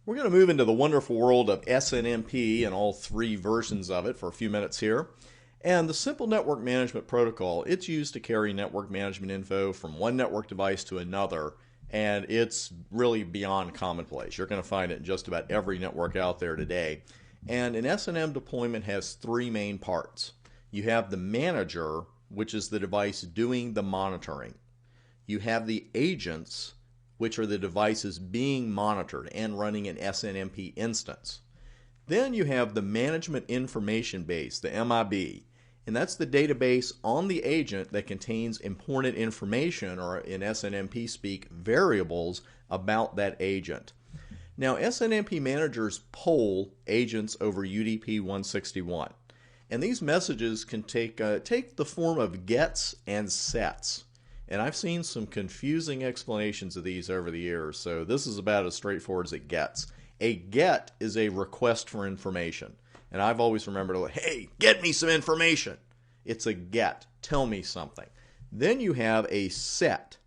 We're going to move into the wonderful world of SNMP and all three versions of it for a few minutes here. And the simple network management protocol, it's used to carry network management info from one network device to another, and it's really beyond commonplace. You're going to find it in just about every network out there today. And an S&M deployment has three main parts. You have the manager, which is the device doing the monitoring. You have the agents, which are the devices being monitored and running an SNMP instance. Then you have the management information base, the MIB, and that's the database on the agent that contains important information, or in SNMP speak, variables about that agent. Now, SNMP managers poll agents over UDP 161, and these messages can take the form of gets and sets. And I've seen some confusing explanations of these over the years, so this is about as straightforward as it gets. A get is a request for information. And I've always remembered, like, hey, get me some information. It's a get. Tell me something. Then you have a set,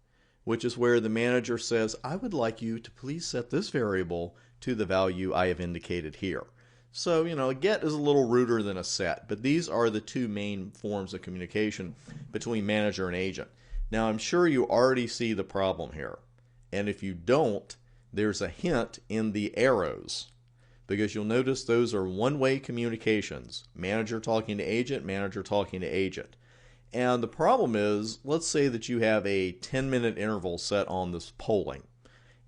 which is where the manager says, I would like you to please set this variable to the value I have indicated here. So, a get is a little ruder than a set, but these are the two main forms of communication between manager and agent. Now, I'm sure you already see the problem here. And if you don't, there's a hint in the arrows, because you'll notice those are one-way communications. Manager talking to agent, manager talking to agent. And the problem is, let's say that you have a 10-minute interval set on this polling.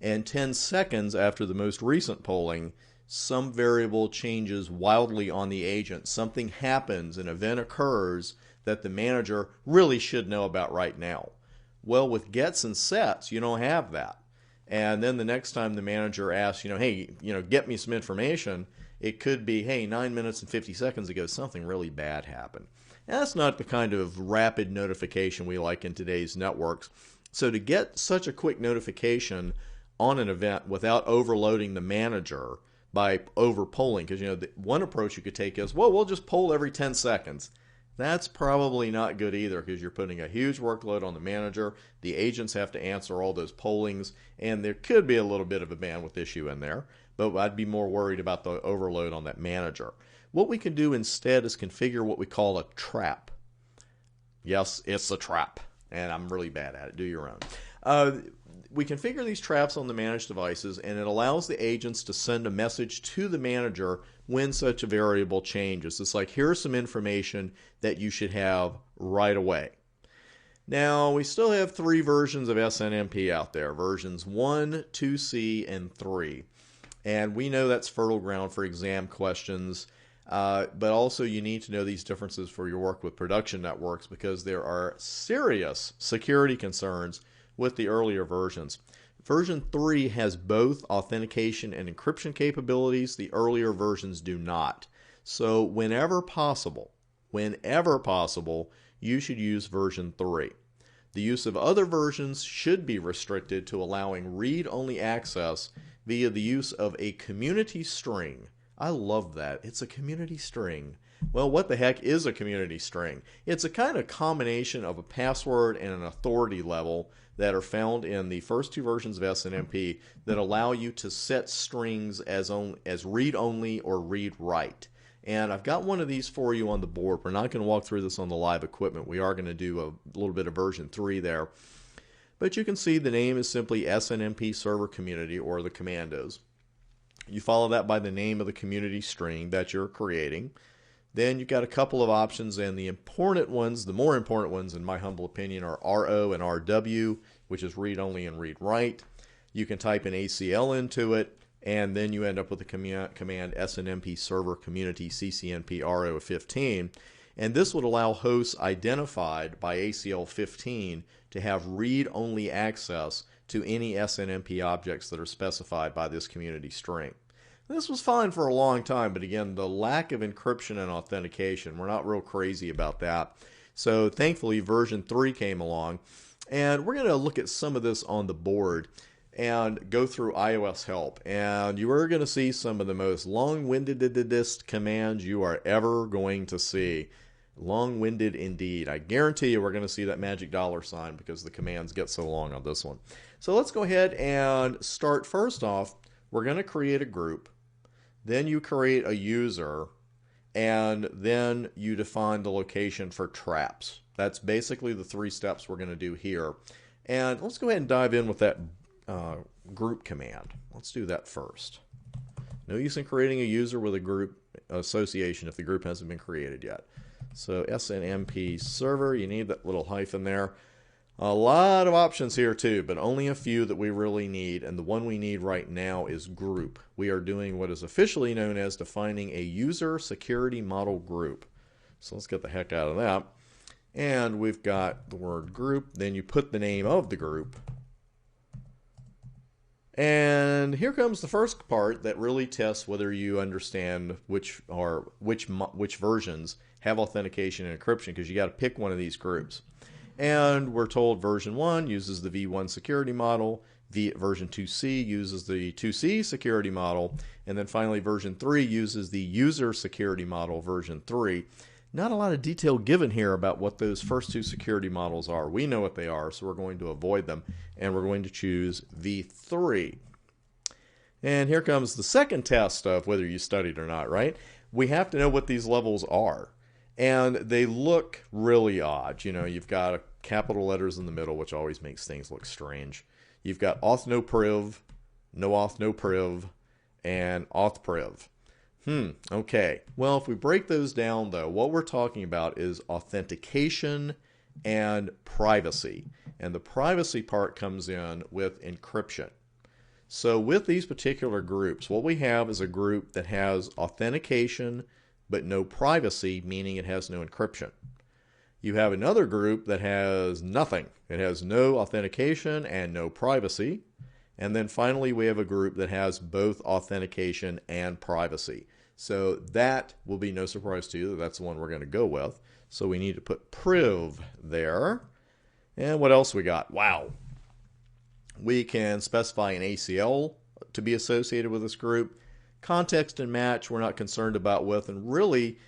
And 10 seconds after the most recent polling, some variable changes wildly on the agent. Something happens, an event occurs that the manager really should know about right now. Well, with gets and sets, you don't have that. And then the next time the manager asks, hey, get me some information, it could be, hey, 9 minutes and 50 seconds ago, something really bad happened. And that's not the kind of rapid notification we like in today's networks. So to get such a quick notification on an event without overloading the manager by over polling, because one approach you could take is, well, we'll just poll every 10 seconds. That's probably not good either, because you're putting a huge workload on the manager. The agents have to answer all those pollings, and there could be a little bit of a bandwidth issue in there, but I'd be more worried about the overload on that manager. What we can do instead is configure what we call a trap. Yes, it's a trap, and I'm really bad at it. Do your own. We configure these traps on the managed devices, and it allows the agents to send a message to the manager when such a variable changes. It's like, here's some information that you should have right away. Now, we still have three versions of SNMP out there, versions 1, 2C, and 3. And we know that's fertile ground for exam questions, but also you need to know these differences for your work with production networks, because there are serious security concerns with the earlier versions. Version 3 has both authentication and encryption capabilities. The earlier versions do not. So whenever possible, you should use version 3. The use of other versions should be restricted to allowing read-only access via the use of a community string. I love that. It's a community string. Well, what the heck is a community string? It's a kind of combination of a password and an authority level that are found in the first two versions of SNMP that allow you to set strings as read-only or read-write. And I've got one of these for you on the board. We're not going to walk through this on the live equipment. We are going to do a little bit of version 3 there. But you can see the name is simply SNMP Server Community, or the Commandos. You follow that by the name of the community string that you're creating. Then you've got a couple of options, and the more important ones in my humble opinion, are RO and RW, which is read-only and read-write. You can type an ACL into it, and then you end up with the command SNMP Server Community CCNP RO 15. And this would allow hosts identified by ACL 15 to have read-only access to any SNMP objects that are specified by this community string. This was fine for a long time, but again, the lack of encryption and authentication, we're not real crazy about that. So thankfully, version 3 came along, and we're going to look at some of this on the board and go through iOS help. And you are going to see some of the most long-winded commands you are ever going to see. Long-winded indeed. I guarantee you we're going to see that magic $sign because the commands get so long on this one. So let's go ahead and start first off we're going to create a group, then you create a user, and then you define the location for traps. That's basically the 3 steps we're going to do here. And let's go ahead and dive in with that group command. Let's do that first. No use in creating a user with a group association if the group hasn't been created yet. So SNMP server, you need that little hyphen there. A lot of options here too, but only a few that we really need, and the one we need right now is group. We are doing what is officially known as defining a user security model group. So let's get the heck out of that. And we've got the word group, then you put the name of the group. And here comes the first part that really tests whether you understand which versions have authentication and encryption, because you got to pick one of these groups. And we're told version 1 uses the V1 security model, version 2C uses the 2C security model, and then finally version 3 uses the user security model version 3. Not a lot of detail given here about what those first 2 security models are. We know what they are, so we're going to avoid them, and we're going to choose V3. And here comes the second test of whether you studied or not, right? We have to know what these levels are. And they look really odd. You know, you've got capital letters in the middle, which always makes things look strange. You've got auth no priv, no auth no priv, and auth priv. Okay. Well, if we break those down, though, what we're talking about is authentication and privacy. And the privacy part comes in with encryption. So with these particular groups, what we have is a group that has authentication but no privacy, meaning it has no encryption. You have another group that has nothing. It has no authentication and no privacy. And then finally, we have a group that has both authentication and privacy. So that will be no surprise to you that that's the one we're going to go with. So we need to put priv there. And what else we got? Wow. We can specify an ACL to be associated with this group. Context and match we're not concerned about with, and really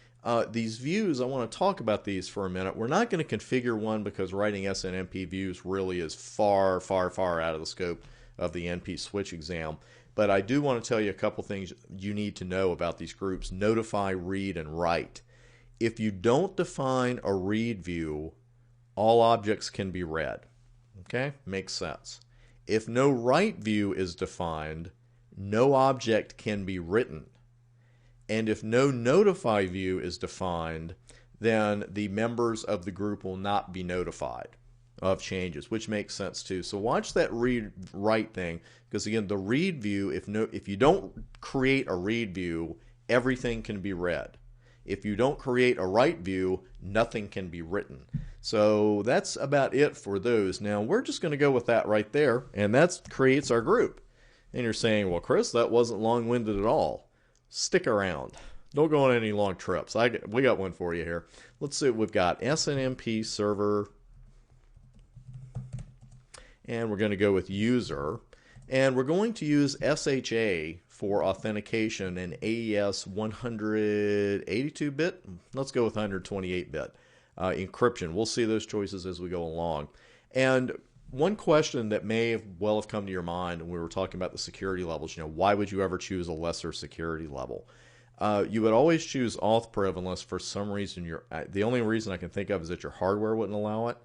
these views, I want to talk about these for a minute. We're not going to configure one because writing SNMP views really is far, far, far out of the scope of the NP switch exam. But I do want to tell you a couple things you need to know about these groups: notify, read, and write. If you don't define a read view, all objects can be read. Okay, makes sense. If no write view is defined, no object can be written. And if no notify view is defined, then the members of the group will not be notified of changes, which makes sense too. So watch that read write thing, because again, the read view, if you don't create a read view, everything can be read. If you don't create a write view, nothing can be written. So that's about it for those. Now we're just going to go with that right there, and that creates our group. And you're saying, well, Chris, that wasn't long-winded at all. Stick around. Don't go on any long trips. We got one for you here. Let's see what we've got. SNMP server. And we're going to go with user. And we're going to use SHA for authentication and AES 182-bit. Let's go with 128-bit encryption. We'll see those choices as we go along. And one question that may well have come to your mind when we were talking about the security levels, why would you ever choose a lesser security level? You would always choose auth priv unless for some reason the only reason I can think of is that your hardware wouldn't allow it,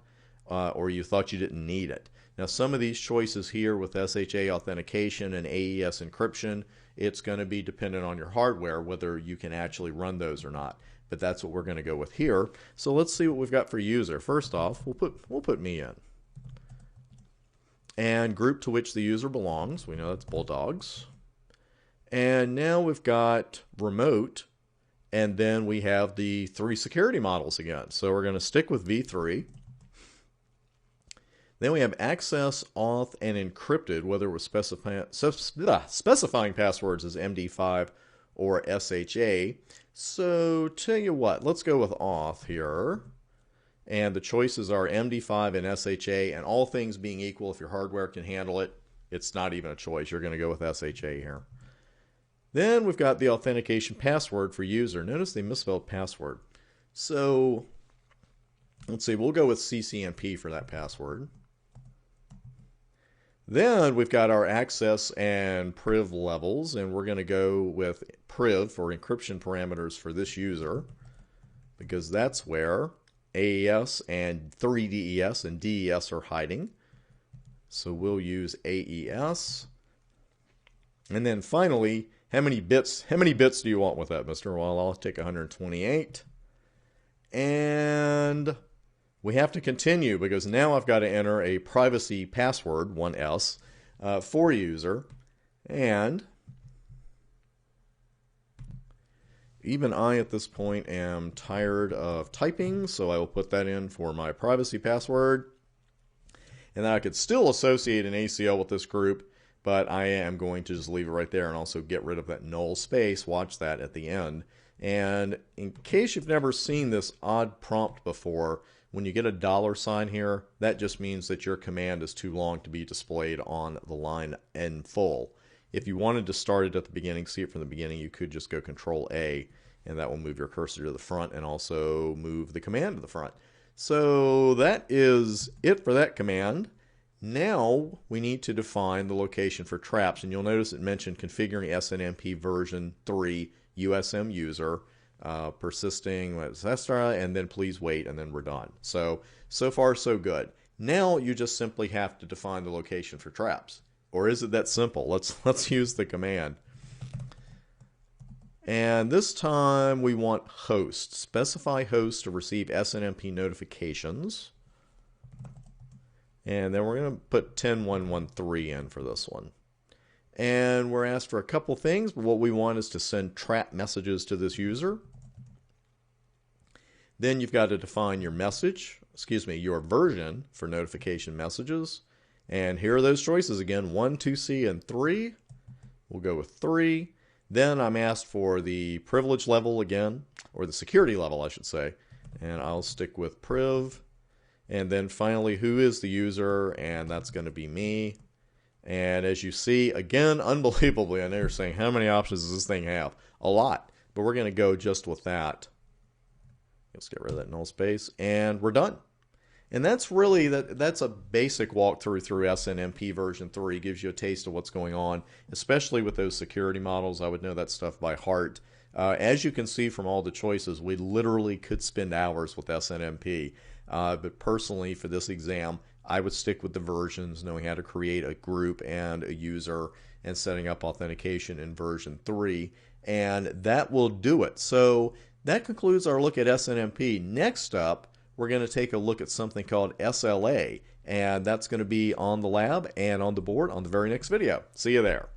or you thought you didn't need it. Now some of these choices here with SHA authentication and AES encryption, it's going to be dependent on your hardware whether you can actually run those or not. But that's what we're going to go with here. So let's see what we've got for user. First off, we'll put me in. And group to which the user belongs. We know that's Bulldogs. And now we've got remote, and then we have the 3 security models again. So we're going to stick with V3. Then we have access, auth, and encrypted, whether we're specifying passwords as MD5 or SHA. So tell you what, let's go with auth here. And the choices are MD5 and SHA, and all things being equal, if your hardware can handle it, it's not even a choice. You're going to go with SHA here. Then we've got the authentication password for user. Notice they misspelled password. So let's see, we'll go with CCNP for that password. Then we've got our access and priv levels, and we're going to go with priv for encryption parameters for this user, because that's where AES and 3DES and DES are hiding. So we'll use AES. And then finally, how many bits do you want with that, Mr.? Well, I'll take 128. And we have to continue because now I've got to enter a privacy password, 1S, for user. And even I at this point am tired of typing, so I will put that in for my privacy password. And then I could still associate an ACL with this group, but I am going to just leave it right there and also get rid of that null space. Watch that at the end. And in case you've never seen this odd prompt before, when you get a $sign here, that just means that your command is too long to be displayed on the line in full. If you wanted to start it at the beginning, see it from the beginning, you could just go Control A, and that will move your cursor to the front and also move the command to the front. So that is it for that command. Now we need to define the location for traps, and you'll notice it mentioned configuring SNMP version 3 USM user, persisting, and then please wait, and then we're done. So far so good. Now you just simply have to define the location for traps. Or is it that simple? Let's use the command. And this time we want host. Specify host to receive SNMP notifications. And then we're going to put 10113 in for this one. And we're asked for a couple things, but what we want is to send trap messages to this user. Then you've got to define your your version for notification messages. And here are those choices again, 1, 2C, and 3. We'll go with 3. Then I'm asked for the privilege level again, or the security level, I should say. And I'll stick with priv. And then finally, who is the user? And that's going to be me. And as you see, again, unbelievably, I know you're saying, how many options does this thing have? A lot. But we're going to go just with that. Let's get rid of that null space. And we're done. And that's really, that's a basic walkthrough through SNMP version 3. Gives you a taste of what's going on, especially with those security models. I would know that stuff by heart. As you can see from all the choices, we literally could spend hours with SNMP. But personally, for this exam, I would stick with the versions, knowing how to create a group and a user and setting up authentication in version 3. And that will do it. So that concludes our look at SNMP. Next up, we're going to take a look at something called SLA. And that's going to be on the lab and on the board on the very next video. See you there.